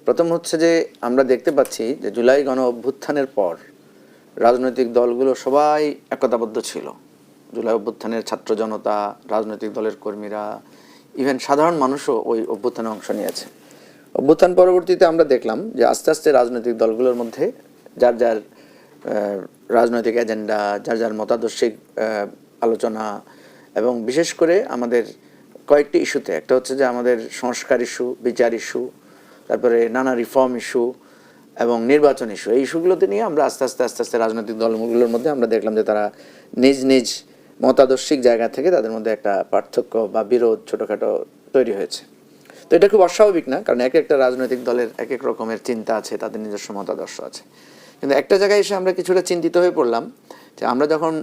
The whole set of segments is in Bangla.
প্রথম হচ্ছে যে আমরা দেখতে পাচ্ছি যে জুলাই গণ অভ্যুত্থানের পর রাজনৈতিক দলগুলো সবাই একতাবদ্ধ ছিল। জুলাই অভ্যুত্থানের ছাত্র জনতা, রাজনৈতিক দলের কর্মীরা, ইভেন সাধারণ মানুষও ওই অভ্যুত্থানে অংশ নিয়েছে। অভ্যুত্থান পরবর্তীতে আমরা দেখলাম যে আস্তে আস্তে রাজনৈতিক দলগুলোর মধ্যে যার যার রাজনৈতিক এজেন্ডা, যার যার মতাদর্শিক আলোচনা এবং বিশেষ করে আমাদের কয়েকটি ইস্যুতে, একটা হচ্ছে যে আমাদের সংস্কার ইস্যু, বিচার ইস্যু, তারপরে নানা রিফর্ম ইস্যু এবং নির্বাচন ইস্যু, এই ইস্যুগুলোতে নিয়ে আমরা আস্তে আস্তে রাজনৈতিক দলগুলোর মধ্যে আমরা দেখলাম যে তারা নিজ নিজ মতাদর্শিক জায়গা থেকে তাদের মধ্যে একটা পার্থক্য বা বিরোধ ছোটোখাটো তৈরি হয়েছে। তো এটা খুব অস্বাভাবিক না, কারণ এক একটা রাজনৈতিক দলের এক এক রকমের চিন্তা আছে, তাদের নিজস্ব মতাদর্শ আছে। কিন্তু একটা জায়গায় এসে আমরা কিছুটা চিন্তিত হয়ে পড়লাম যে আমরা যখন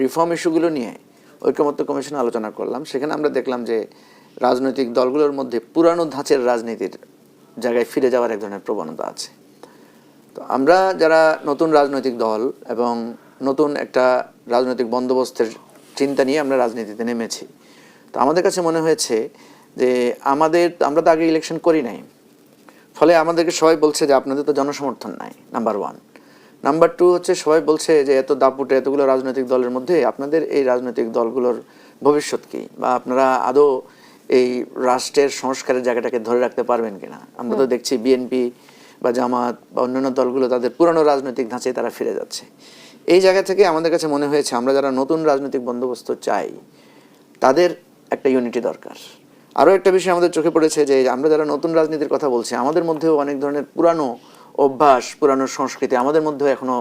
রিফর্ম ইস্যুগুলো নিয়ে ঐকমত্য কমিশনে আলোচনা করলাম, সেখানে আমরা দেখলাম যে রাজনৈতিক দলগুলোর মধ্যে পুরানো ধাঁচের রাজনীতির জায়গায় ফিরে যাওয়ার এক ধরনের প্রবণতা আছে। তো আমরা যারা নতুন রাজনৈতিক দল এবং নতুন একটা রাজনৈতিক বন্দোবস্তের চিন্তা নিয়ে আমরা রাজনীতিতে নেমেছি, তো আমাদের কাছে মনে হয়েছে যে আমরা তো আগে ইলেকশন করি নাই, ফলে আমাদেরকে সবাই বলছে যে আপনাদের তো জনসমর্থন নাই, নাম্বার 1। নাম্বার 2 হচ্ছে সবাই বলছে যে এত দাপুটে এতগুলো রাজনৈতিক দলের মধ্যে আপনাদের এই রাজনৈতিক দলগুলোর ভবিষ্যৎ কী, বা আপনারা আদৌ এই রাষ্ট্রের সংস্কারের জায়গাটাকে ধরে রাখতে পারবেন কিনা। আমরা তো দেখছি বিএনপি বা জামাত বা অন্যান্য দলগুলো তাদের পুরানো রাজনৈতিক ধাঁচায় তারা ফিরে যাচ্ছে। এই জায়গা থেকে আমাদের কাছে মনে হয়েছে আমরা যারা নতুন রাজনৈতিক বন্দোবস্ত চাই তাদের একটা ইউনিটি দরকার। আরও একটা বিষয় আমাদের চোখে পড়েছে যে আমরা যারা নতুন রাজনীতির কথা বলছি, আমাদের মধ্যেও অনেক ধরনের পুরানো অভ্যাস, পুরানো সংস্কৃতি আমাদের মধ্যেও এখনও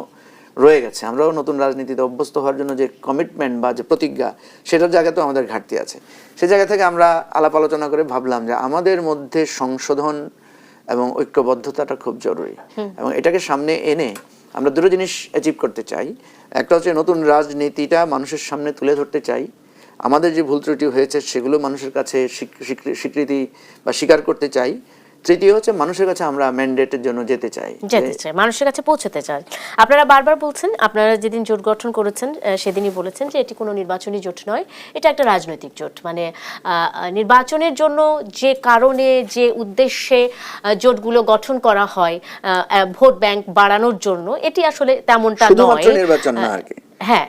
রয়ে গেছে। আমরাও নতুন রাজনীতিতে অভ্যস্ত হওয়ার জন্য যে কমিটমেন্ট বা যে প্রতিজ্ঞা, সেটার জায়গাতেও আমাদের ঘাটতি আছে। সেই জায়গা থেকে আমরা আলাপ আলোচনা করে ভাবলাম যে আমাদের মধ্যে সংশোধন এবং ঐক্যবদ্ধতাটা খুব জরুরি, এবং এটাকে সামনে এনে আমরা দুটো জিনিস অ্যাচিভ করতে চাই। একটা হচ্ছে নতুন রাজনীতিটা মানুষের সামনে তুলে ধরতে চাই, আমাদের যে ভুল ত্রুটি হয়েছে সেগুলো মানুষের কাছে স্বীকৃতি বা স্বীকার করতে চাই। তৃতীয় হচ্ছে মানুষের কাছে আমরা ম্যান্ডেটের জন্য যেতে চাই, মানুষের কাছে পৌঁছতে চাই। আপনারা বারবার বলছেন, আপনারা যেদিন জোট গঠন করেছেন সেদিনই বলেছেন যে এটি কোনো নির্বাচনী জোট নয়, এটা একটা রাজনৈতিক জোট। মানে নির্বাচনের জন্য যে কারণে, যে উদ্দেশ্যে জোটগুলো গঠন করা হয়, ভোট ব্যাংক বাড়ানোর জন্য, এটি আসলে তেমনটা নয়, নির্বাচন না আর কি। হ্যাঁ,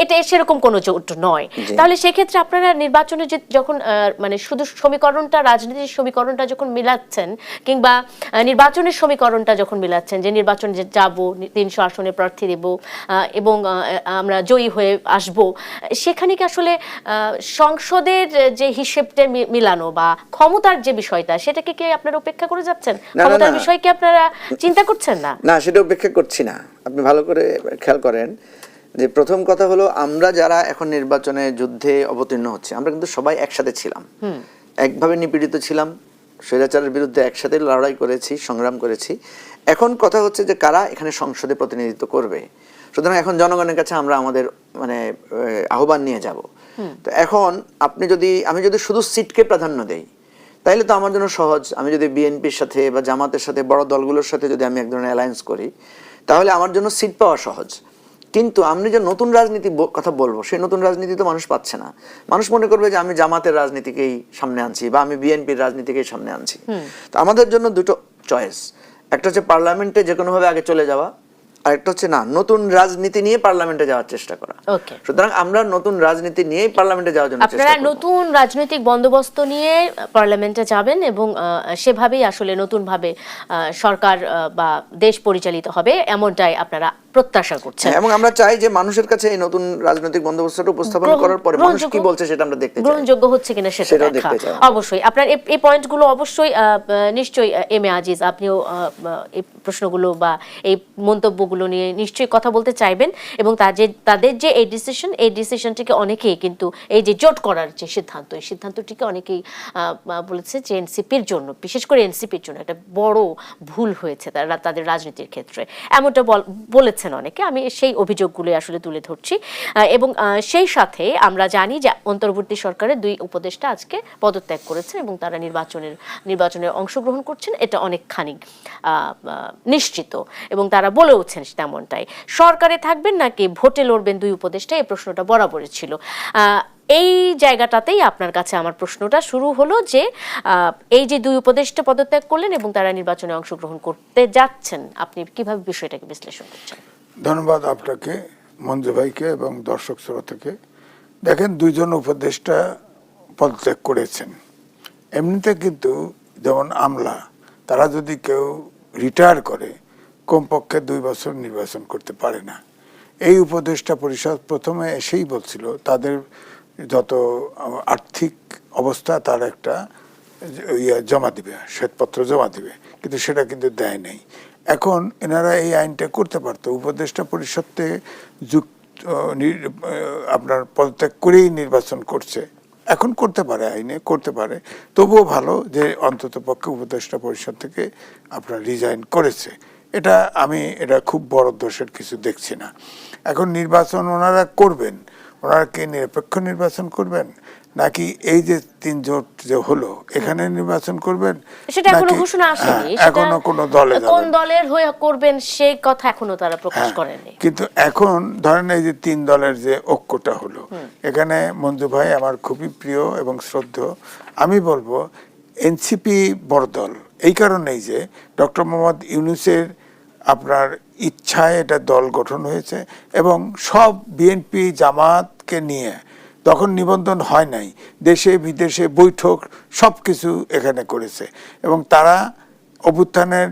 এটা সেরকম কোনো জোট নয়। তাহলে সেক্ষেত্রে আপনারা নির্বাচনে যখন মানে শুধু সমীকরণটা, রাজনীতির সমীকরণটা যখন মিলাচ্ছেন, কিংবা নির্বাচনের সমীকরণটা যখন মিলাচ্ছেন যে নির্বাচনে যাব, 300 আসনে প্রার্থী দেব এবং আমরা জয়ী হয়ে আসব, সেখানে কি আসলে সংসদের যে হিসেবটা মিলানো বা ক্ষমতার যে বিষয়টা, সেটাকে কি আপনারা উপেক্ষা করে যাচ্ছেন? ক্ষমতার বিষয় কি আপনারা চিন্তা করছেন না? না, সেটা উপেক্ষা করছি না। আপনি ভালো করে খেয়াল করেন যে প্রথম কথা হলো, আমরা যারা এখন নির্বাচনে যুদ্ধে অবতীর্ণ হচ্ছে, আমরা কিন্তু সবাই একসাথে ছিলাম, একভাবে নিপীড়িত ছিলাম, স্বৈরাচারের বিরুদ্ধে একসাথে লড়াই করেছি, সংগ্রাম করেছি। এখন কথা হচ্ছে যে কারা এখানে সংসদে প্রতিনিধিত্ব করবে। সুতরাং এখন জনগণের কাছে আমরা আমাদের আহ্বান নিয়ে যাব। তো এখন আমি যদি শুধু সিটকে প্রাধান্য দেই, তাইলে তো আমার জন্য সহজ। আমি যদি বিএনপির সাথে বা জামাতের সাথে, বড় দলগুলোর সাথে যদি আমি এক ধরনের অ্যালায়েন্স করি, তাহলে আমার জন্য সিট পাওয়া সহজ। কিন্তু আমি যে নতুন রাজনীতি কথা বলবো, সেই নতুন রাজনীতি তো মানুষ পাচ্ছে না। মানুষ মনে করবে যে আমি জামাতের রাজনীতিকেই সামনে আনছি বা আমি বিএনপির রাজনীতিকেই সামনে আনছি। তো আমাদের জন্য দুটো চয়েস, একটা হচ্ছে পার্লামেন্টে যে কোনোভাবে আগে চলে যাওয়া, আর একটা হচ্ছে না, নতুন রাজনীতি নিয়ে পার্লামেন্টে যাওয়ার চেষ্টা করা। সুতরাং আমরা নতুন রাজনীতি নিয়েই পার্লামেন্টে যাওয়ার জন্য চেষ্টা করব। আপনারা নতুন রাজনৈতিক বন্দোবস্ত নিয়ে পার্লামেন্টে যাবেন এবং সেভাবেই আসলে নতুনভাবে সরকার বা দেশ পরিচালিত হবে, এমনটাই আপনারা প্রত্যাশা করছেন। এবং আমরা চাই যে মানুষের কাছে এই নতুন রাজনৈতিক বন্দোবস্তটা উপস্থাপন করার পরে মানুষ কি বলছে সেটা আমরা দেখতে চাই, গ্রহণযোগ্য হচ্ছে কিনা সেটা দেখা। অবশ্যই আপনার এই পয়েন্টগুলো অবশ্যই নিশ্চয়ই এম এ আজিজ, আপনিও এই প্রশ্নগুলো বা এই মন্তব্যগুলো নিয়ে নিশ্চয়ই কথা বলতে চাইবেন, এবং তাদের যে এই ডিসিশনটিকে অনেকেই কিন্তু এই যে জোট করার যে সিদ্ধান্ত, এই সিদ্ধান্তটিকে অনেকেই বলেছে যে এনসিপির জন্য, বিশেষ করে এনসিপির জন্য একটা বড় ভুল হয়েছে তাদের রাজনীতির ক্ষেত্রে, এমনটা বলেছেন অনেকে। আমি সেই অভিযোগগুলো আসলে তুলে ধরছি। এবং সেই সাথে আমরা জানি যে অন্তর্বর্তী সরকারের 2 উপদেষ্টা আজকে পদত্যাগ করেছেন এবং তারা নির্বাচনে অংশগ্রহণ করছেন, এটা অনেকখানি নিশ্চিত, এবং তারা বলেওছেন তেমনটাই। সরকারে থাকবেন নাকি ভোটে লড়বেন 2 উপদেষ্টা, এই প্রশ্নটা বরাবরই ছিল। এই জায়গাটাতেই আপনার কাছে আমার প্রশ্নটা শুরু হলো যে এই যে দুই উপদেষ্টা পদত্যাগ করলেন এবং তারা নির্বাচনে অংশগ্রহণ করতে যাচ্ছেন, আপনি কিভাবে বিষয়টাকে বিশ্লেষণ করছেন? ধন্যবাদ আপনাকে, মঞ্জু ভাইকে এবং দর্শক শ্রোতাকে। দেখেন, দুইজন উপদেষ্টা পদত্যাগ করেছেন। এমনিতে কিন্তু যেমন আমলা, তারা যদি কেউ রিটায়ার করে কমপক্ষে 2 বছর নির্বাচন করতে পারে না। এই উপদেষ্টা পরিষদ প্রথমে এসেই বলছিল তাদের যত আর্থিক অবস্থা তার একটা জমা দিবে, শ্বেতপত্র জমা দিবে, কিন্তু সেটা কিন্তু দেয় নাই। এখন এনারা এই আইনটা করতে পারতো, উপদেষ্টা পরিষদ থেকে আপনার পদত্যাগ করেই নির্বাচন করছে, এখন করতে পারে, আইনে করতে পারে। তবুও ভালো যে অন্তত পক্ষে উপদেষ্টা পরিষদ থেকে আপনার রিজাইন করেছে। এটা খুব বড় দোষের কিছু দেখছি না। এখন নির্বাচন ওনারা করবেন, ওনারা কি নিরপেক্ষ নির্বাচন করবেন নাকি এই যে 3 জোট যে হলো এখানে নির্বাচন করবেন, সেটা এখনো ঘোষণা আসেনি। এখনো কোন দলে কোন দলের হয়ে করবেন সেই কথা এখনো তারা প্রকাশ করেনি। কিন্তু এখন ধরেন এই যে 3 দলের যে ঐক্যটা হলো, এখানে মঞ্জু ভাই আমার খুবই প্রিয় এবং শ্রদ্ধেয়। আমি বলবো এনসিপি বড় দল এই কারণেই যে ডক্টর মোহাম্মদ ইউনূসের আপনার ইচ্ছায় এটা দল গঠন হয়েছে এবং সব বিএনপি জামাতকে নিয়ে তখন নিবন্ধন হয় নাই, দেশে বিদেশে বৈঠক সব কিছু এখানে করেছে এবং তারা অভ্যুত্থানের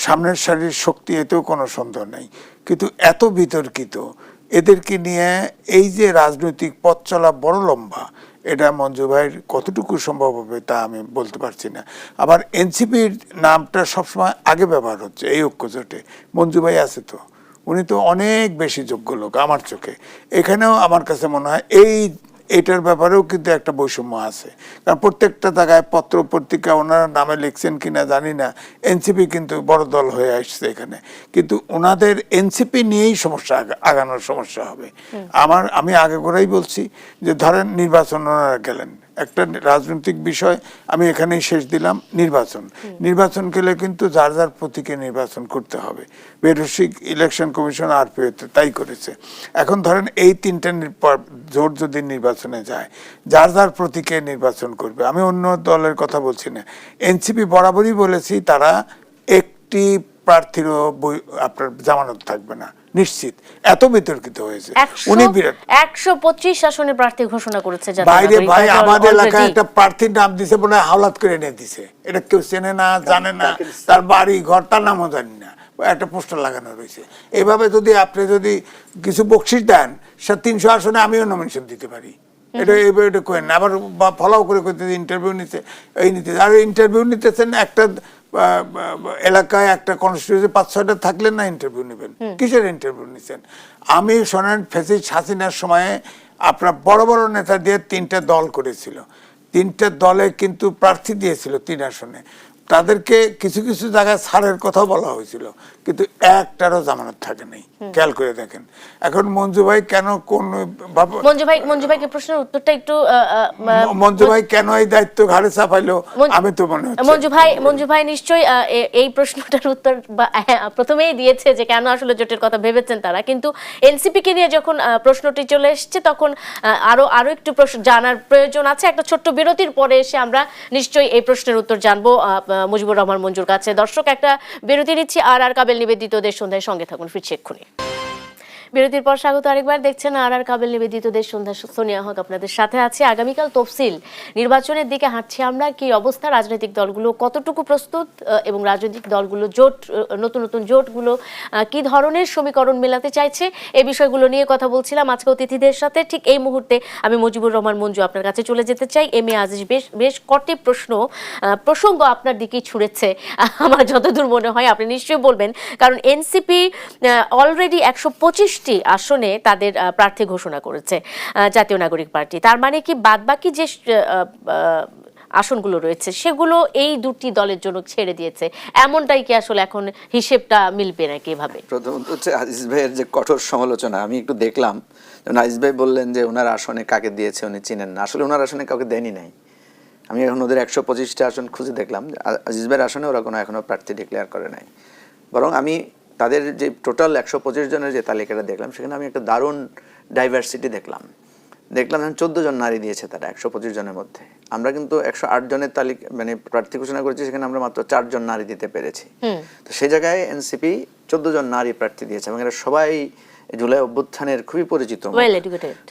সামনের সারির শক্তি, এতেও কোনো সন্দেহ নেই। কিন্তু এত বিতর্কিত এদেরকে নিয়ে এই যে রাজনৈতিক পথ চলা বড় লম্বা, এটা মঞ্জু ভাইয়ের কতটুকু সম্ভব হবে তা আমি বলতে পারছি না। আবার এনসিপির নামটা সবসময় আগে ব্যবহার হচ্ছে এই ঐক্যজোটে। মঞ্জু ভাই আছে তো, উনি তো অনেক বেশি যোগ্য লোক আমার চোখে। এখানেও আমার কাছে মনে হয় এটার ব্যাপারেও কিন্তু একটা বৈষম্য আছে, কারণ প্রত্যেকটা জায়গায় পত্র পত্রিকা ওনারা নামে লিখছেন কিনা জানি না, এনসিপি কিন্তু বড় দল হয়ে আসছে এখানে, কিন্তু ওনাদের এনসিপি নিয়েই সমস্যা, আগানোর সমস্যা হবে। আমি আগে করেই বলছি যে ধরেন নির্বাচন ওনারা গেলেন, একটা রাজনৈতিক বিষয় আমি এখানেই শেষ দিলাম, নির্বাচন গেলে কিন্তু যার যার প্রতীকে নির্বাচন করতে হবে। বেরসিক ইলেকশন কমিশন আরপিওতে তাই করেছে। এখন ধরেন এই 3টা জোট যদি নির্বাচনে যায়, যার যার প্রতীকে নির্বাচন করবে। আমি অন্য দলের কথা বলছি না, এনসিপি বরাবরই বলেছি তারা একটি প্রার্থীরও আপনার জামানত থাকবে না, নিশ্চিত। এত বিতর্কিত হয়েছে, উনি 125 আসনে প্রার্থী ঘোষণা করেছে। বাইরে ভাই আমাদের এলাকায় একটা প্রার্থীর নাম দিছে, মনে হয় হাওলাত করে এনে দিছে, এটা কেউ চেনে না, জানে না, তার বাড়ি ঘর তার নামও জানি না, একটা পোস্টার লাগানো রয়েছে। এভাবে যদি আপনি কিছু বকশিস দেন, সে 300 আসনে আমিও নমিনেশন দিতে পারি, এটা করেন না। আবার ফলাও করে ইন্টারভিউ নিতে আর ইন্টারভিউ নিতেছেন একটা এলাকায়, একটা কনস্টিটিউয়েন্সি 5-6টা থাকলে না ইন্টারভিউ নেবেন, কিসের ইন্টারভিউ নিচ্ছেন? আমি শোনেন ফ্যাসিস্ট হাসিনার সময়ে আপনার বড় বড় নেতা দিয়ে 3টা দল করেছিল, 3টা দলে কিন্তু প্রার্থী দিয়েছিল 3 আসনে, তাদেরকে কিছু কিছু জায়গায় ছাড়ের কথা বলা হয়েছিল, কিন্তু একটারও জামানত থাকে নাই। খেয়াল করে দেখেন এখন মঞ্জু ভাই কেন মঞ্জু ভাইকে প্রশ্নের উত্তরটা একটু মঞ্জু ভাই কেন এই দায়িত্ব ঘাড়ে চাপাইলো, আমি তো মনে হচ্ছে মঞ্জু ভাই নিশ্চয়ই এই প্রশ্নটার উত্তর প্রথমেই দিয়েছে যে কেন আসলে জোটের কথা ভেবেছেন তারা, কিন্তু এনসিপি কে নিয়ে যখন প্রশ্নটি চলে এসেছে তখন আরো একটু প্রশ্ন জানার প্রয়োজন আছে। একটা ছোট্ট বিরতির পরে এসে আমরা নিশ্চয়ই এই প্রশ্নের উত্তর জানবো মুজিবুর রহমান মঞ্জুর কাছে। দর্শক, একটা বিরতি নিচ্ছি। আর কাবেল নিবেদিত দেশ সন্ধ্যায় সঙ্গে থাকুন, ফিরছি এক্ষুনি। বিরতির পর স্বাগত আরেকবার। দেখছেন আর কাবেল নিবেদিত দেশ সন্ধ্যা, সোনিয়া হক আপনাদের সাথে আছে। আগামীকাল তফসিল নির্বাচনের দিকে হাঁটছি আমরা, কি অবস্থা, রাজনৈতিক দলগুলো কতটুকু প্রস্তুত এবং রাজনৈতিক দলগুলো নতুন নতুন জোটগুলো কি ধরনের সমীকরণ মেলাতে চাইছে, এই বিষয়গুলো নিয়ে কথা বলছিলাম আজকে অতিথিদের সাথে। ঠিক এই মুহূর্তে আমি মুজিবুর রহমান মঞ্জু আপনার কাছে চলে যেতে চাই। এম এ আজিজ বেশ কটি প্রসঙ্গ আপনার দিকেই ছুড়েছে আমার যতদূর মনে হয়, আপনি নিশ্চয়ই বলবেন, কারণ এনসিপি অলরেডি 125 আসনে তাদের প্রার্থী ঘোষণা করেছে জাতীয় নাগরিক পার্টি। তার মানে কি বাদবাকি যে আসনগুলো রয়েছে সেগুলো এই দুটি দলের জন্য ছেড়ে দিয়েছে, এমনটাই কি আসলে এখন হিসেবটা মিলবে নাকি? এভাবে প্রথমত হচ্ছে আজিজ ভাইয়ের যে কঠোর সমালোচনা, আমি একটু দেখলাম আজিজ ভাই বললেন যে ওনার আসনে কাকে দিয়েছে উনি চিনেন না। আসলে ওনার আসনে কাউকে দেয়নি নাই। আমি এখন ওদের 125টা আসন খুঁজে দেখলাম, আজিজ ভাইয়ের আসনে ওরা কোনো এখনো প্রার্থী ডিক্লেয়ার করে নাই। বরং আমি তাদের যে টোটাল 125 জনের যে তালিকাটা দেখলাম, সেখানে আমি একটা দারুণ ডাইভার্সিটি দেখলাম। দেখলাম 14 জন নারী দিয়েছে তারা 125 জনের মধ্যে। আমরা কিন্তু 108 জনের তালিকা মানে প্রার্থী ঘোষণা করেছি, সেখানে আমরা মাত্র 4 জন নারী দিতে পেরেছি। তো সেই জায়গায় এনসিপি 14 জন নারী প্রার্থী দিয়েছে এবং এরা সবাই জুলাই অভ্যুত্থানের খুবই পরিচিত।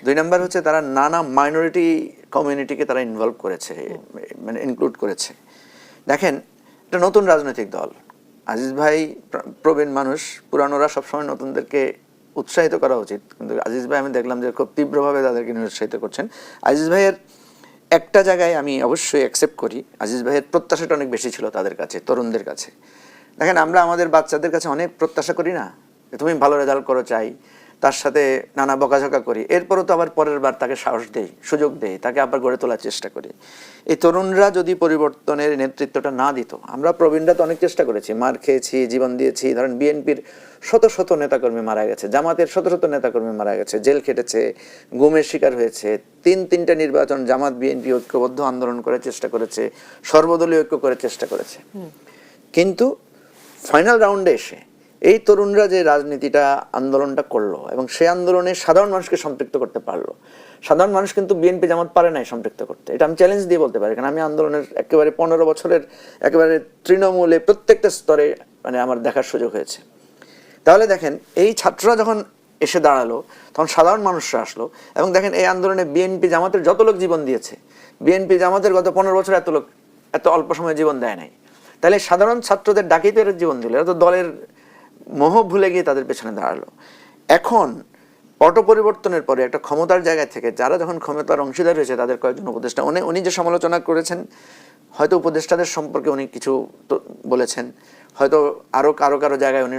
2 নাম্বার হচ্ছে তারা নানা মাইনরিটি কমিউনিটিকে তারা ইনভলভ করেছে, মানে ইনক্লুড করেছে। দেখেন, এটা নতুন রাজনৈতিক দল। আজিজ ভাই প্রবীণ মানুষ, পুরানোরা সবসময় নতুনদেরকে উৎসাহিত করা উচিত, কিন্তু আজিজ ভাই আমি দেখলাম যে খুব তীব্রভাবে তাদেরকে নিরুৎসাহিত করছেন। আজিজ ভাইয়ের একটা জায়গায় আমি অবশ্যই অ্যাকসেপ্ট করি, আজিজ ভাইয়ের প্রত্যাশাটা অনেক বেশি ছিল তাদের কাছে, তরুণদের কাছে। দেখেন, আমরা আমাদের বাচ্চাদের কাছে অনেক প্রত্যাশা করি না, তুমি ভালো রেজাল্ট করো চাই, তার সাথে নানা বকাঝকা করি, এরপরও তো আবার পরের বার তাকে সাহস দেই, সুযোগ দেই, তাকে আবার গড়ে তোলার চেষ্টা করি। এই তরুণরা যদি পরিবর্তনের নেতৃত্বটা না দিত, আমরা প্রবীণরা তো অনেক চেষ্টা করেছি, মার খেয়েছি, জীবন দিয়েছি। ধরেন বিএনপির শত শত নেতাকর্মী মারা গেছে, জামাতের শত শত নেতাকর্মী মারা গেছে, জেল খেটেছে, গুমের শিকার হয়েছে। 3-3টা নির্বাচন জামাত বিএনপি ঐক্যবদ্ধ আন্দোলন করে চেষ্টা করেছে, সর্বদলীয় ঐক্য করে চেষ্টা করেছে। কিন্তু ফাইনাল রাউন্ডে এসে এই তরুণরা যে রাজনীতিটা আন্দোলনটা করলো এবং সেই আন্দোলনে সাধারণ মানুষকে সম্পৃক্ত করতে পারলো। সাধারণ মানুষ কিন্তু বিএনপি জামাত পারে নাই সম্পৃক্ত করতে, এটা আমি চ্যালেঞ্জ দিয়ে বলতে পারি, কারণ আমি আন্দোলনের একেবারে 15 বছরের একেবারে তৃণমূলে প্রত্যেকটা স্তরে মানে আমার দেখার সুযোগ হয়েছে। তাহলে দেখেন, এই ছাত্ররা যখন এসে দাঁড়ালো তখন সাধারণ মানুষরা আসলো এবং দেখেন এই আন্দোলনে বিএনপি জামাতের যত লোক জীবন দিয়েছে, বিএনপি জামাতের গত 15 বছর এত লোক এত অল্প সময়ে জীবন দেয় নাই। তাহলে সাধারণ ছাত্রদের ডাকেই তো এরা জীবন দিল, এরা তো দলের মোহ ভুলে গিয়ে তাদের পেছনে দাঁড়ালো। এখন পট পরিবর্তনের পরে একটা ক্ষমতার জায়গা থেকে যারা যখন ক্ষমতার অংশীদার হয়েছে তাদের কয়েকজন উপদেষ্টা, উনি যে সমালোচনা করেছেন, হয়তো উপদেষ্টাদের সম্পর্কে উনি কিছু বলেছেন, হয়তো আরো কারো জায়গায় উনি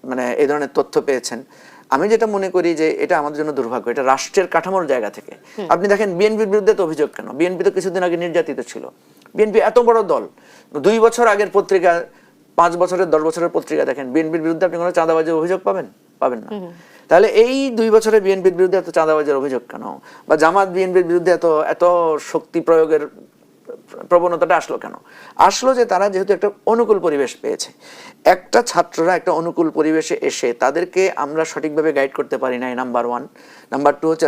মানে এই ধরনের তথ্য পেয়েছেন। আমি যেটা মনে করি যে এটা আমাদের জন্য দুর্ভাগ্য, এটা রাষ্ট্রের কাঠামোর জায়গা থেকে। আপনি দেখেন বিএনপির বিরুদ্ধে তো অভিযোগ কেন? বিএনপি তো কিছুদিন আগে নির্যাতিত ছিল। বিএনপি এত বড় দল, 2 বছর আগের পত্রিকা, 5 বছরের 10 বছরের পত্রিকা দেখেন, বিএনপির বিরুদ্ধে আপনি কোনো চাঁদাবাজির অভিযোগ পাবেন না। তাহলে এই 2 বছরে বিএনপির বিরুদ্ধে এত চাঁদাবাজির অভিযোগ কেন? বা জামাত বিএনপির বিরুদ্ধে এত শক্তি প্রয়োগের প্রবণতাটা আসলো কেন? আসলো যে তারা যেহেতু একটা অনুকূল পরিবেশ পেয়েছে। একটা ছাত্ররা একটা অনুকূল পরিবেশে এসে তাদেরকে আমরা সঠিকভাবে গাইড করতে পারি নাই, নাম্বার 1। নাম্বার 2 হচ্ছে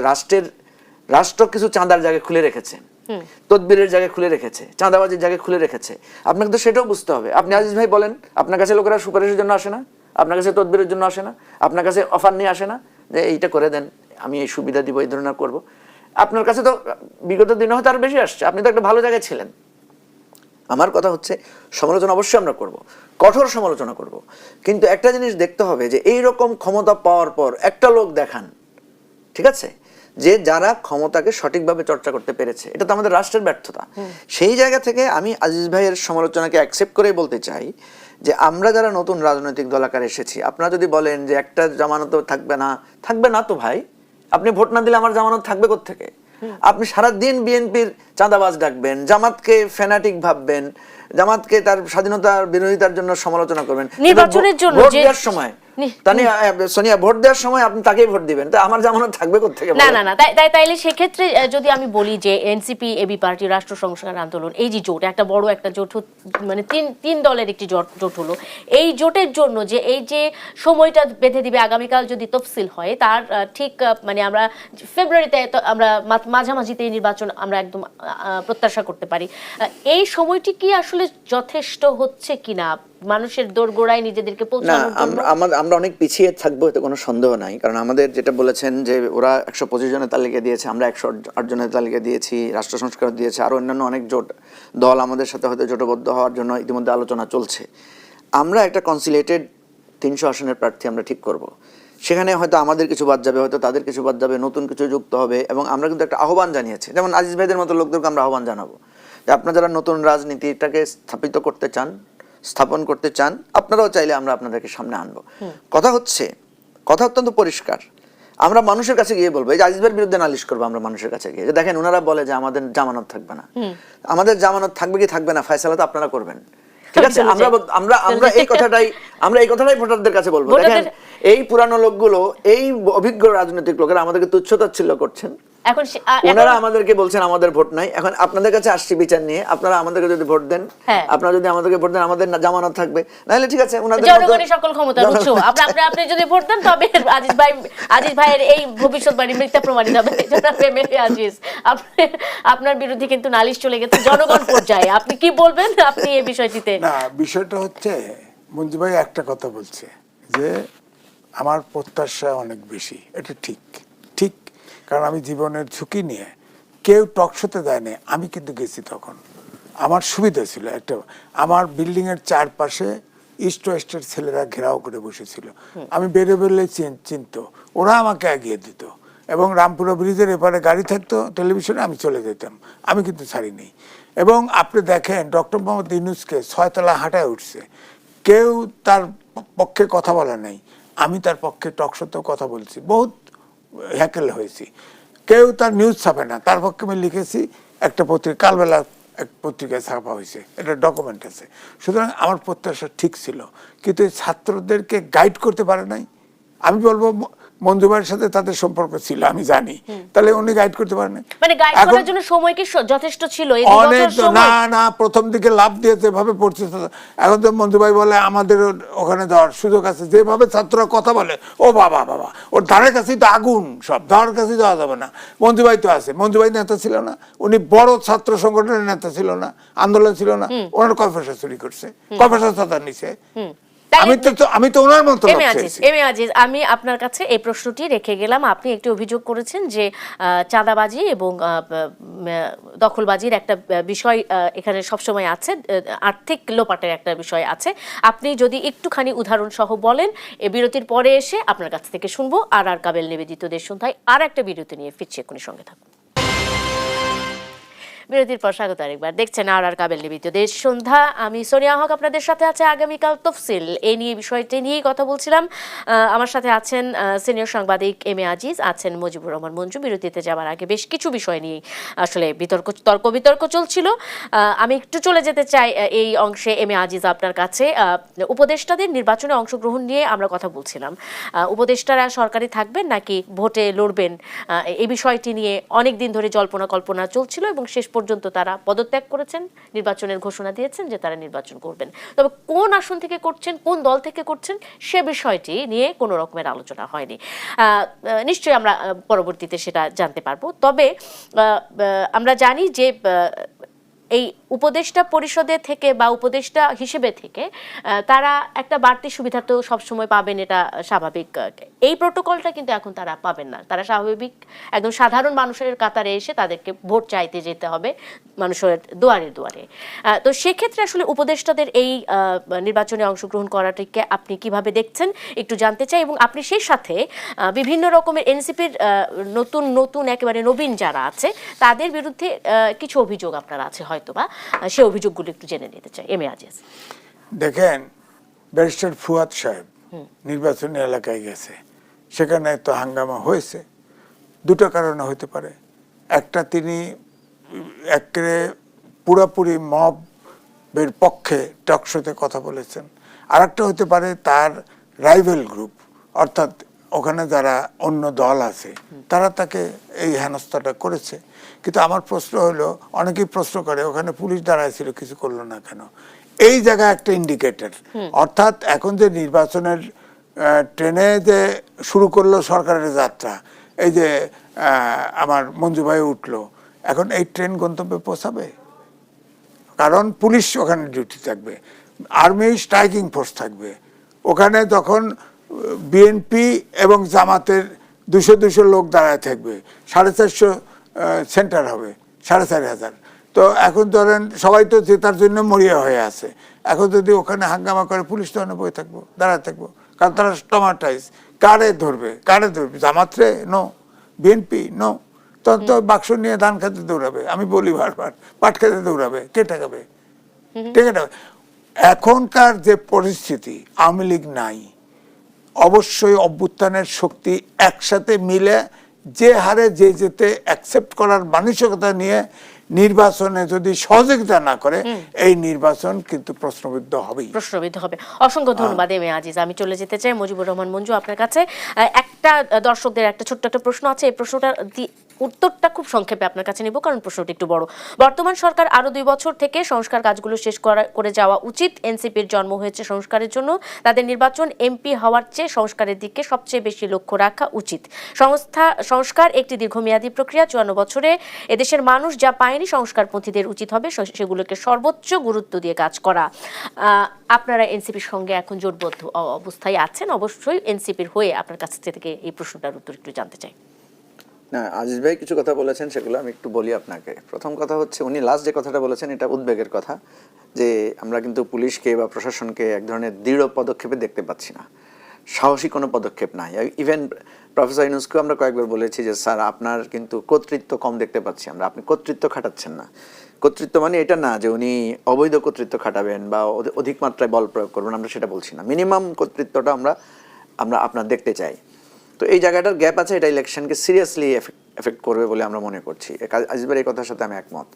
রাষ্ট্র কিছু চাঁদার জায়গা খুলে রেখেছে, তদবিরের জায়গায় খুলে রেখেছে, চাঁদাবাজির জায়গায় খুলে রেখেছে। আপনাকে তো সেটাও বুঝতে হবে। আপনি আজিজ ভাই বলেন, আপনার কাছে লোকেরা সুপারিশের জন্য আসে না, আপনার কাছে তদবিরের জন্য আসে না, আপনার কাছে অফার নিয়ে আসে না যে এইটা করে দেন, আমি এই সুবিধা দিব, এই ধরনের করবো। আপনার কাছে তো বিগত দিনে হয়তো আরো বেশি আসছে, আপনি তো একটা ভালো জায়গায় ছিলেন। আমার কথা হচ্ছে, সমালোচনা অবশ্যই আমরা করব, কঠোর সমালোচনা করব, কিন্তু একটা জিনিস দেখতে হবে যে এই রকম ক্ষমতা পাওয়ার পর একটা লোক দেখান, ঠিক আছে, যে যারা ক্ষমতাকে সঠিকভাবে চর্চা করতে পেরেছে। এটা তো আমাদের রাষ্ট্রের ব্যর্থতা। সেই জায়গা থেকে আমি আজিজ ভাইয়ের সমালোচনাকে অ্যাকসেপ্ট করেই বলতে চাই যে আমরা যারা নতুন রাজনৈতিক দল আকারে এসেছি, আপনারা যদি বলেন যে একটা জামানত থাকবে না তো ভাই, আপনি ভোট না দিলে আমার জামানত থাকবে কোত্থেকে? আপনি সারাদিন বিএনপির চাঁদাবাজ ডাকবেন, জামাতকে ফ্যানাটিক ভাববেন, জামাতকে তার স্বাধীনতার বিরোধিতার জন্য সমালোচনা করবেন, নির্বাচনের জন্য ভোট দেওয়ার সময় সোনিয়া ভোট দেওয়ার সময় আপনি তাকেই ভোট দিবেন, তা আমার জামানত থাকবে কোত্থেকে? না, তাইলে সেক্ষেত্রে যদি আমি বলি যে এনসিপি, এবি পার্টি, রাষ্ট্র সংস্কার আন্দোলন, এই যে জোট, একটা বড় একটা জোট, মানে তিন দলের একটি জোট হলো, এই জোটের জন্য যে এই যে সময়টা বেঁধে দিবে, আগামীকাল যদি তফসিল হয় তার ঠিক মানে আমরা ফেব্রুয়ারিতে আমরা মাঝামাঝিতে এই নির্বাচন আমরা একদম প্রত্যাশা করতে পারি। এই সময়টি কি আসলে যথেষ্ট হচ্ছে কিনা মানুষের দোরগোড়ায় নিজেদেরকে পৌঁছানোর জন্য? আমরা অনেক পিছিয়ে থাকবো, এতে কোনো সন্দেহ নাই। কারণ আমাদের যেটা বলেছেন যে ওরা 125 জনের তালিকা দিয়েছে, আমরা 108 জনের তালিকা দিয়েছি, রাষ্ট্র সংস্কার দিয়েছে, আরো অন্যান্য অনেক জোট দল আমাদের সাথে হয়তো জোটবদ্ধ হওয়ার জন্য ইতিমধ্যে আলোচনা চলছে। আমরা একটা কনসিলেটেড 300 আসনের প্রার্থী আমরা ঠিক করব। সেখানে হয়তো আমাদের কিছু বাদ যাবে, হয়তো তাদের কিছু বাদ যাবে, নতুন কিছু যুক্ত হবে। এবং আমরা কিন্তু একটা আহ্বান জানিয়েছি, যেমন আজিজ ভাইদের মতো লোকদেরকে আমরা আহ্বান জানাবো যে আপনারা যারা নতুন রাজনীতিটাকে স্থাপন করতে চান, আপনারাও চাইলে আমরা আপনাদেরকে সামনে আনবো। কথা অত্যন্ত পরিষ্কার। আমরা মানুষের কাছে গিয়ে বলবো, এই যে আজিজ ভাইয়ের বিরুদ্ধে নালিশ করবো আমরা মানুষের কাছে গিয়ে, যে দেখেন ওনারা বলে যে আমাদের জামানত থাকবে না। আমাদের জামানত থাকবে কি থাকবে না ফয়সালা তো আপনারা করবেন, ঠিক আছে? আমরা এই কথাটাই ভোটারদের কাছে বলবো। দেখেন, এই পুরানো লোকগুলো, এই অভিজ্ঞ রাজনৈতিক লোকেরা আমাদেরকে তুচ্ছ-তাচ্ছিল্য করছেন, এখন ওনারা আমাদেরকে বলছেন আমাদের ভোট নাই, এখন আপনাদের কাছে আসছি বিচার নিয়ে, আপনারা আমাদেরকে যদি ভোট দেন, আপনারা যদি আমাদেরকে ভোট দেন আমাদের জামানত থাকবে, নাহলে ঠিক আছে ওনাদের জনগণের সকল ক্ষমতার উৎস। আপনি যদি ভোট দেন তবে আজিজ ভাইয়ের এই ভবিষ্যৎবাণী মিথ্যা প্রমাণিত হবে। জনাব এমএ আজিজ, আপনার বিরুদ্ধে কিন্তু নালিশ চলে গেছে জনগণ পর্যায়ে, আপনি কি বলবেন আপনি এই বিষয়টিতে? না, বিষয়টা হচ্ছে মঞ্জু ভাই একটা কথা বলছে যে আমার প্রত্যাশা অনেক বেশি, এটা ঠিক, কারণ আমি জীবনের ঝুঁকি নিয়ে, কেউ টকশোতে দেয়নি, আমি কিন্তু গেছি। তখন আমার সুবিধা ছিল একটা, আমার বিল্ডিং এর চারপাশে ইস্ট ওয়েস্টের ছেলেরা ঘেরাও করে বসেছিল, আমি বেরোলে চিনত, ওরা আমাকে এগিয়ে দিত, এবং রামপুরা ব্রিজের এপারে গাড়ি থাকতো টেলিভিশনে, আমি চলে যেতাম, আমি কিন্তু ছাড়িনি। এবং আপনি দেখেন ডক্টর মোহাম্মদ ইউনূসকে 6 তলা হাঁটায় উঠছে, কেউ তার পক্ষে কথা বলা নেই, আমি তার পক্ষে টকশোতেও কথা বলছি, বহুত হ্যাকেল হয়েছি, কেউ তার নিউজ ছাপে না, তার পক্ষে আমি লিখেছি, একটা পত্রিকা কালবেলা এক পত্রিকায় ছাপা হয়েছে, এটা ডকুমেন্ট আছে। সুতরাং আমার প্রত্যাশা ঠিক ছিল, কিন্তু এই ছাত্রদেরকে গাইড করতে পারে নাই। আমি বলবো মঞ্জু ভাইয়ের সাথে তাদের সম্পর্ক ছিল, আমি জানি, তাহলে উনি গাইড করতে পারেন, মানে গাইড করার জন্য সময় কি যথেষ্ট ছিল? অনেক না, প্রথম দিকে লাভ দিয়ে যেভাবে পড়ছে, এখন তো মঞ্জু ভাই বলে আমাদের ওখানে যাওয়ার সুযোগ আছে, যেভাবে ছাত্ররা কথা বলে, ও বাবা, ওর ধারের কাছেই তো আগুন, সব ধারের কাছেই যাওয়া যাবে না। মঞ্জু ভাই তো আছে, মঞ্জু ভাই নেতা ছিল না, উনি বড় ছাত্র সংগঠনের নেতা ছিল না, আন্দোলন ছিল না, ওনার কয় পয়সা চুরি করছে, কয় পয়সা চাঁদা নিছে, আমি তো ওনার মতো। এমএ আজিজ, আমি আপনার কাছে এই প্রশ্নটি রেখে গেলাম। আপনি একটি অভিযোগ করেছেন যে চাঁদাবাজি এবং দখলবাজির একটা বিষয় এখানে সবসময় আছে, আর্থিক লোপাটের একটা বিষয় আছে। আপনি যদি একটুখানি উদাহরণ সহ বলেন, বিরতির পরে এসে আপনার কাছ থেকে শুনবো। আর কাবেল নিবেদিত দেশ সন্ধ্যায় আর একটা বিরতি নিয়ে ফিরছি, এক্ষুনি সঙ্গে থাকুন। বিরতির পর স্বাগত আরেকবার, দেখছেন আর কাবেল নিবেদিত দেশ সন্ধ্যা। আমি সোনিয়া হক, আপনাদের সাথে আছে আগামীকাল তফসিল, এই নিয়ে বিষয়টি নিয়েই কথা বলছিলাম। আমার সাথে আছেন সিনিয়র সাংবাদিক এমএ আজিজ, আছেন মুজিবুর রহমান মঞ্জু। বিরতিতে যাওয়ার আগে বেশ কিছু বিষয় নিয়ে আসলে তর্ক বিতর্ক চলছিল। আমি একটু চলে যেতে চাই এই অংশে। এমএ আজিজ, আপনার কাছে উপদেষ্টাদের নির্বাচনে অংশগ্রহণ নিয়ে আমরা কথা বলছিলাম। উপদেষ্টারা সরকারি থাকবেন নাকি ভোটে লড়বেন, এই বিষয়টি নিয়ে অনেক দিন ধরে জল্পনা কল্পনা চলছিল, এবং শেষ পর্যন্ত তারা পদত্যাগ করেছেন, নির্বাচনের ঘোষণা দিয়েছেন যে তারা নির্বাচন করবেন। তবে কোন আসন থেকে করছেন, কোন দল থেকে করছেন, সে বিষয়টি নিয়ে কোনো রকমের আলোচনা হয়নি। নিশ্চয়ই আমরা পরবর্তীতে সেটা জানতে পারবো। তবে আমরা জানি যে এই উপদেষ্টা পরিষদে থেকে বা উপদেষ্টা হিসেবে থেকে তারা একটা বাড়তি সুবিধা তো সবসময় পাবেন, এটা স্বাভাবিক। এই প্রোটোকলটা কিন্তু এখন তারা পাবেন না। তারা স্বাভাবিক একদম সাধারণ মানুষের কাতারে এসে তাদেরকে ভোট চাইতে যেতে হবে মানুষের দুয়ারে দুয়ারে। তো সেক্ষেত্রে আসলে উপদেষ্টাদের এই নির্বাচনে অংশগ্রহণ করাটিকে আপনি কিভাবে দেখছেন একটু জানতে চাই। এবং আপনি সেই সাথে বিভিন্ন রকমের এনসিপির নতুন একেবারে নবীন যারা আছে তাদের বিরুদ্ধে কিছু অভিযোগ আপনার আছে হয়তোবা, সেই অভিযোগগুলো একটু জেনে নিতে চাই। এমএ আজিজ, দেখেন, ব্যারিস্টার ফুয়াদ সাহেব নির্বাচনী এলাকায় গেছে, সেখানে তো হাঙ্গামা হয়েছে, দুটো কারণে হতে পারে। একটা, তিনি একেবারে পুরোপুরি মবের পক্ষে টকশোতে কথা বলেছেন। আর একটা হতে পারে তার রাইভেল গ্রুপ, অর্থাৎ ওখানে যারা অন্য দল আছে তারা তাকে এই হেনস্থাটা করেছে। কিন্তু আমার প্রশ্ন হলো, অনেকেই প্রশ্ন করে ওখানে পুলিশ দাঁড়ায় ছিল, কিছু করলো না কেন? এই জায়গায় একটা ইন্ডিকেটর, অর্থাৎ এখন যে নির্বাচনের ট্রেনে যে শুরু করলো সরকারের যাত্রা, এই যে আমার মঞ্জু ভাই উঠলো, এখন এই ট্রেন গন্তব্যে পৌঁছাবে? কারণ পুলিশ ওখানে ডিউটি থাকবে, আর্মি স্ট্রাইকিং ফোর্স থাকবে ওখানে। যখন বিএনপি এবং জামাতের 200 লোক দাঁড়ায় থাকবে, 450 সেন্টার হবে, 4,500। তো এখন ধরেন সবাই তো জেতার জন্য মরিয়া হয়ে আছে, এখন যদি ওখানে হাঙ্গামা করে পুলিশ তো বই থাকবো, দাঁড়ায় থাকবো, কারণ তারা টমাটাইজ। কারে ধরবে? জামাতরে? নো। বিএনপি? নো। তখন তো বাক্স নিয়ে ধান খেতে দৌড়াবে, আমি বলি বারবার, পাট খেতে দৌড়াবে, কে ঠেকাবে? এখনকার যে পরিস্থিতি, আওয়ামী লীগ নাই, অবশ্যই অভ্যুত্থানের শক্তি একসাথে মিলে যে হারে যেতে অ্যাকসেপ্ট করার মানসিকতা নিয়ে নির্বাচনে যদি সহযোগিতা না করে, এই নির্বাচন কিন্তু প্রশ্নবিদ্ধ হবে। অসংখ্য ধন্যবাদ এমএ আজিজ। আমি চলে যেতে চাই মুজিবুর রহমান মঞ্জু, আপনার কাছে একটা দর্শকদের একটা ছোট্ট একটা প্রশ্ন আছে। এই প্রশ্নটা উত্তরটা খুব সংক্ষেপে আপনার কাছে নেব, কারণ প্রশ্নটি একটু বড়। বর্তমান সরকার আরো 2 বছর থেকে সংস্কার কাজগুলো শেষ করে যাওয়া উচিত। এনসিপির জন্ম হয়েছে সংস্কারের জন্য, তাদের নির্বাচন এমপি হওয়ার চেয়ে সংস্কারের দিকে সবচেয়ে বেশি লক্ষ্য রাখা উচিত। সংস্কার একটি দীর্ঘমেয়াদী প্রক্রিয়া। 54 বছরে এদেশের মানুষ যা পায়নি, সংস্কারপন্থীদের উচিত হবে সেগুলোকে সর্বোচ্চ গুরুত্ব দিয়ে কাজ করা। আপনারা এনসিপির সঙ্গে এখন জোটবদ্ধ অবস্থায় আছেন, অবশ্যই এনসিপির হয়ে আপনার কাছ থেকে এই প্রশ্নটার উত্তর একটু জানতে চাই। না, আজিজ ভাই কিছু কথা বলেছেন, সেগুলো আমি একটু বলি আপনাকে। প্রথম কথা হচ্ছে, উনি লাস্ট যে কথাটা বলেছেন এটা উদ্বেগের কথা, যে আমরা কিন্তু পুলিশকে বা প্রশাসনকে এক ধরনের দৃঢ় পদক্ষেপে দেখতে পাচ্ছি না, সাহসী কোনো পদক্ষেপ নাই। ইভেন প্রফেসর ইউনূসকেও আমরা কয়েকবার বলেছি যে স্যার আপনার কিন্তু কর্তৃত্ব কম দেখতে পাচ্ছি আমরা, আপনি কর্তৃত্ব খাটাচ্ছেন না। কর্তৃত্ব মানে এটা না যে উনি অবৈধ কর্তৃত্ব খাটাবেন বা অধিক মাত্রায় বল প্রয়োগ করবেন, আমরা সেটা বলছি না। মিনিমাম কর্তৃত্বটা আমরা আপনার দেখতে চাই। তো এই জায়গাটার গ্যাপ আছে, এটা ইলেকশনকে সিরিয়াসলি এফেক্ট করবে বলে আমরা মনে করছি। আজিজের এই কথার সাথে আমি একমত।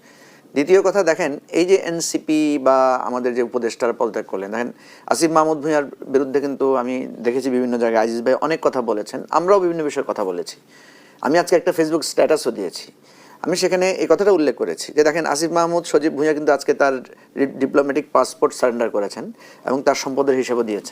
দ্বিতীয় কথা, দেখেন এই যে এনসিপি বা আমাদের যে উপদেষ্টারা পদত্যাগ করলেন, দেখেন আসিফ মাহমুদ ভূঁইয়ার বিরুদ্ধে কিন্তু আমি দেখেছি বিভিন্ন জায়গায় আজিজ ভাই অনেক কথা বলেছেন, আমরাও বিভিন্ন বিষয়ে কথা বলেছি। আমি আজকে একটা ফেসবুক স্ট্যাটাসও দিয়েছি, আমি সেখানে এই কথাটা উল্লেখ করেছি যে দেখেন আসিফ মাহমুদ সজীব ভূঁইয়া কিন্তু আজকে তার ডিপ্লোম্যাটিক পাসপোর্ট সারেন্ডার করেছেন এবং তার সম্পদের হিসেবে দিয়েছেন।